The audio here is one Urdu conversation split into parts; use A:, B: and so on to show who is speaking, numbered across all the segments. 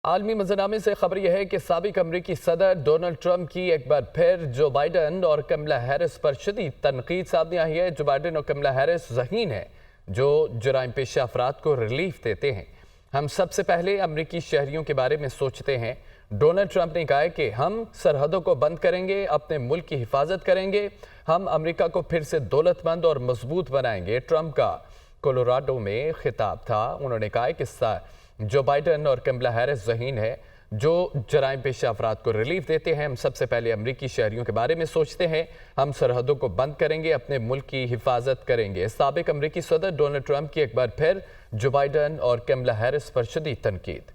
A: عالمی منظرنامے سے خبر یہ ہے کہ سابق امریکی صدر ڈونلڈ ٹرمپ کی ایک بار پھر جو بائیڈن اور کملا ہیرس پر شدید تنقید سامنے آئی ہے۔ جو بائیڈن اور کملا ہیرس ذہین ہیں جو جرائم پیشہ افراد کو ریلیف دیتے ہیں۔ ہم سب سے پہلے امریکی شہریوں کے بارے میں سوچتے ہیں۔ ڈونلڈ ٹرمپ نے کہا ہے کہ ہم سرحدوں کو بند کریں گے، اپنے ملک کی حفاظت کریں گے، ہم امریکہ کو پھر سے دولت مند اور مضبوط بنائیں گے۔ ٹرمپ کا کولوراڈو میں خطاب تھا۔ انہوں نے کہا کہ جو بائیڈن اور کملا ہیرس ذہین ہے جو جرائم پیشہ افراد کو ریلیف دیتے ہیں۔ ہم سب سے پہلے امریکی شہریوں کے بارے میں سوچتے ہیں، ہم سرحدوں کو بند کریں گے، اپنے ملک کی حفاظت کریں گے۔ سابق امریکی صدر ڈونلڈ ٹرمپ کی ایک بار پھر جو بائیڈن اور کملا ہیرس پر شدید تنقید۔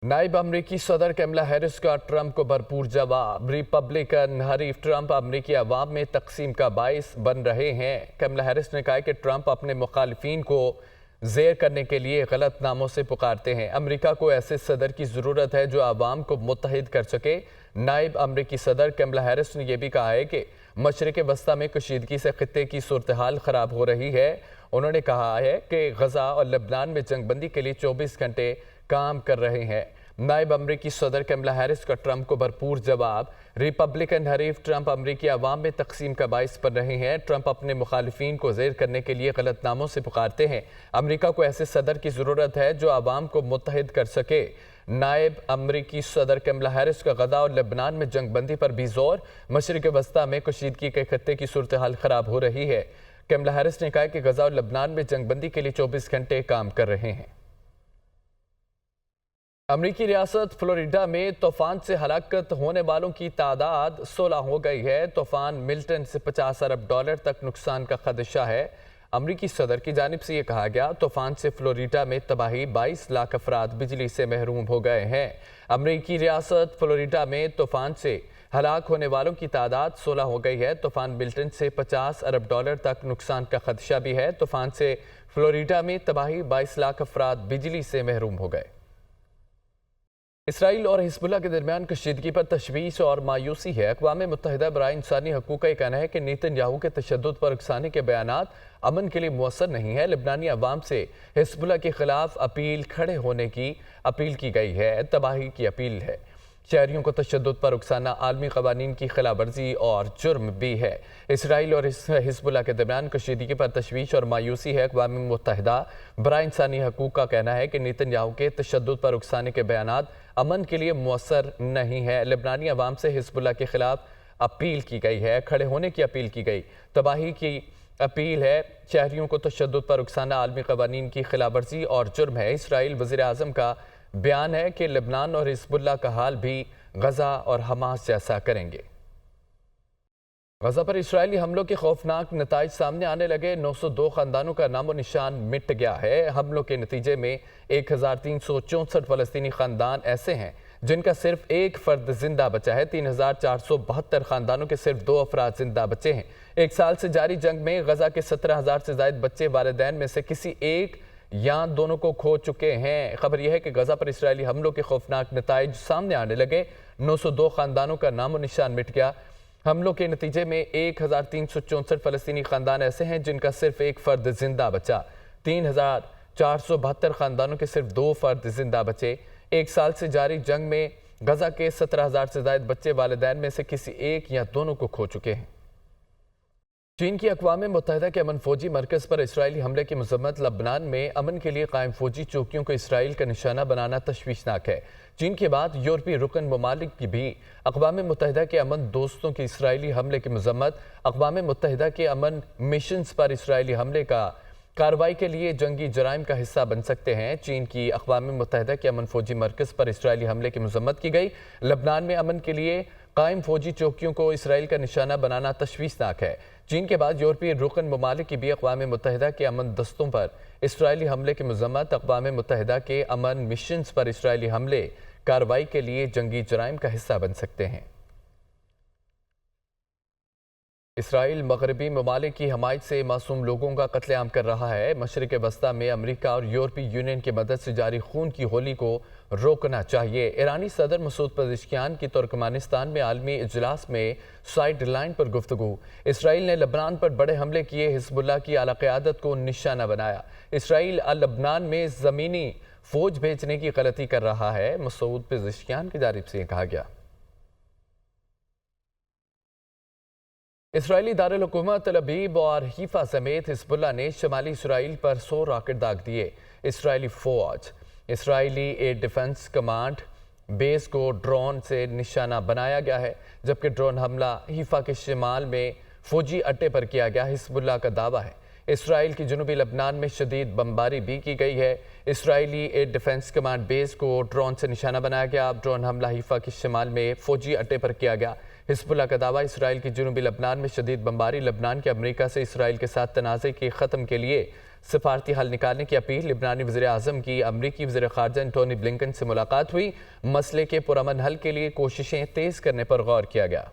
A: نائب امریکی صدر کملا ہیرس کا ٹرمپ کو بھرپور جواب۔ ریپبلکن حریف ٹرمپ امریکی عوام میں تقسیم کا باعث بن رہے ہیں۔ کملا ہیرس نے کہا کہ ٹرمپ اپنے مخالفین کو زیر کرنے کے لیے غلط ناموں سے پکارتے ہیں۔ امریکہ کو ایسے صدر کی ضرورت ہے جو عوام کو متحد کر سکے۔ نائب امریکی صدر کملا ہیرس نے یہ بھی کہا ہے کہ مشرق وسطی میں کشیدگی سے خطے کی صورتحال خراب ہو رہی ہے۔ انہوں نے کہا ہے کہ غزہ اور لبنان میں جنگ بندی کے لیے 24 گھنٹے کام کر رہے ہیں۔ نائب امریکی صدر کملا ہیرس کا ٹرمپ کو بھرپور جواب۔ ریپبلکن حریف ٹرمپ امریکی عوام میں تقسیم کا باعث بن رہے ہیں۔ ٹرمپ اپنے مخالفین کو زیر کرنے کے لیے غلط ناموں سے پکارتے ہیں۔ امریکہ کو ایسے صدر کی ضرورت ہے جو عوام کو متحد کر سکے۔ نائب امریکی صدر کملا ہیرس کا غزہ اور لبنان میں جنگ بندی پر بھی زور۔ مشرق وسطی میں کشیدگی کے خطے کی صورتحال خراب ہو رہی ہے۔ کملا ہیرس نے کہا کہ غزہ اور لبنان میں جنگ بندی کے لیے 24 گھنٹے کام کر رہے ہیں۔ امریکی ریاست فلوریڈا میں طوفان سے ہلاکت ہونے والوں کی تعداد 16 ہو گئی ہے۔ طوفان ملٹن سے $50 ارب تک نقصان کا خدشہ ہے۔ امریکی صدر کی جانب سے یہ کہا گیا، طوفان سے فلوریڈا میں تباہی، 22 لاکھ افراد بجلی سے محروم ہو گئے ہیں۔ امریکی ریاست فلوریڈا میں طوفان سے ہلاک ہونے والوں کی تعداد 16 ہو گئی ہے۔ طوفان ملٹن سے $50 ارب تک نقصان کا خدشہ بھی ہے۔ طوفان سے فلوریڈا میں تباہی، 22 لاکھ افراد بجلی سے محروم ہو گئے۔ اسرائیل اور حزب اللہ کے درمیان کشیدگی پر تشویش اور مایوسی ہے۔ اقوام متحدہ برائے انسانی حقوق کا یہ کہنا ہے کہ نیتن یاہو کے تشدد پر اکسانے کے بیانات امن کے لیے مؤثر نہیں ہے۔ لبنانی عوام سے حزب اللہ کے خلاف کھڑے ہونے کی اپیل کی گئی ہے، تباہی کی اپیل ہے۔ شہریوں کو تشدد پر اکسانا عالمی قوانین کی خلاف ورزی اور جرم بھی ہے۔ اسرائیل اور حزب اللہ کے درمیان کشیدگی پر تشویش اور مایوسی ہے۔ اقوام متحدہ برائے انسانی حقوق کا کہنا ہے کہ نیتن یاہو کے تشدد پر اکسانے کے بیانات امن کے لیے مؤثر نہیں ہے۔ لبنانی عوام سے حزب اللہ کے خلاف اپیل کی گئی ہے، کھڑے ہونے کی اپیل کی گئی، تباہی کی اپیل ہے۔ شہریوں کو تشدد پر اکسانا عالمی قوانین کی خلاف ورزی اور جرم ہے۔ اسرائیل وزیر اعظم کا بیان ہے کہ لبنان اور حزب اللہ کا حال بھی غزہ اور حماس جیسا کریں گے۔ غزہ پر اسرائیلی حملوں کے خوفناک نتائج سامنے آنے لگے۔ 902 خاندانوں کا نام و نشان مٹ گیا ہے۔ حملوں کے نتیجے میں 1364 فلسطینی خاندان ایسے ہیں جن کا صرف ایک فرد زندہ بچا ہے۔ 3472 خاندانوں کے صرف 2 افراد زندہ بچے ہیں۔ ایک سال سے جاری جنگ میں غزہ کے 17,000 سے زائد بچے والدین میں سے کسی ایک یا دونوں کو کھو چکے ہیں۔ خبر یہ ہے کہ غزہ پر اسرائیلی حملوں کے خوفناک نتائج سامنے آنے لگے۔ 902 خاندانوں کا نام و نشان مٹ گیا۔ حملوں کے نتیجے میں 1364 فلسطینی خاندان ایسے ہیں جن کا صرف ایک فرد زندہ بچا۔ 3472 خاندانوں کے صرف 2 فرد زندہ بچے۔ ایک سال سے جاری جنگ میں غزہ کے 17,000 سے زائد بچے والدین میں سے کسی ایک یا دونوں کو کھو چکے ہیں۔ چین کی اقوام متحدہ کے امن فوجی مرکز پر اسرائیلی حملے کی مذمت۔ لبنان میں امن کے لیے قائم فوجی چوکیوں کو اسرائیل کا نشانہ بنانا تشویشناک ہے۔ چین کے بعد یورپی رکن ممالک کی بھی اقوام متحدہ کے امن دوستوں کے اسرائیلی حملے کی مذمت۔ اقوام متحدہ کے امن مشنز پر اسرائیلی حملے کا کارروائی کے لیے جنگی جرائم کا حصہ بن سکتے ہیں۔ چین کی اقوام متحدہ کے امن فوجی مرکز پر اسرائیلی حملے کی مذمت کی گئی۔ لبنان میں امن کے لیے قائم فوجی چوکیوں کو اسرائیل کا نشانہ بنانا تشویشناک ہے۔ چین کے بعد یورپی رکن ممالک کی بھی اقوام متحدہ کے امن دستوں پر اسرائیلی حملے کی مذمت۔ اقوام متحدہ کے امن مشنز پر اسرائیلی حملے کارروائی کے لیے جنگی جرائم کا حصہ بن سکتے ہیں۔ اسرائیل مغربی ممالک کی حمایت سے معصوم لوگوں کا قتل عام کر رہا ہے۔ مشرق وسطی میں امریکہ اور یورپی یونین کی مدد سے جاری خون کی ہولی کو روکنا چاہیے۔ ایرانی صدر مسعود پزشکیان کی ترکمانستان میں عالمی اجلاس میں سائیڈ لائن پر گفتگو۔ اسرائیل نے لبنان پر بڑے حملے کیے، حزب اللہ کی اعلیٰ قیادت کو نشانہ بنایا۔ اسرائیل لبنان میں زمینی فوج بھیجنے کی غلطی کر رہا ہے، مسعود پزشکیان کی جانب سے کہا گیا۔ اسرائیلی دارالحکومت تل ابیب اور حیفا سمیت حزب اللہ نے شمالی اسرائیل پر 100 راکٹ داغ دیے۔ اسرائیلی ایئر ڈیفنس کمانڈ بیس کو ڈرون سے نشانہ بنایا گیا ہے، جبکہ ڈرون حملہ حیفا کے شمال میں فوجی اڈے پر کیا گیا۔ حزب اللہ کا دعویٰ ہے اسرائیل کی جنوبی لبنان میں شدید بمباری بھی کی گئی ہے۔ اسرائیلی ایئر ڈیفنس کمانڈ بیس کو ڈرون سے نشانہ بنایا گیا۔ ڈرون حملہ حیفا کے شمال میں فوجی اڈے پر کیا گیا۔ حزب اللہ کا دعویٰ اسرائیل کی جنوبی لبنان میں شدید بمباری، لبنان کے امریکہ سے اسرائیل کے ساتھ تنازع کے ختم کے لیے سفارتی حل نکالنے کی اپیل۔ لبنانی وزیر اعظم کی امریکی وزیر خارجہ انٹونی بلنکن سے ملاقات ہوئی۔ مسئلے کے پرامن حل کے لیے کوششیں تیز کرنے پر غور کیا گیا۔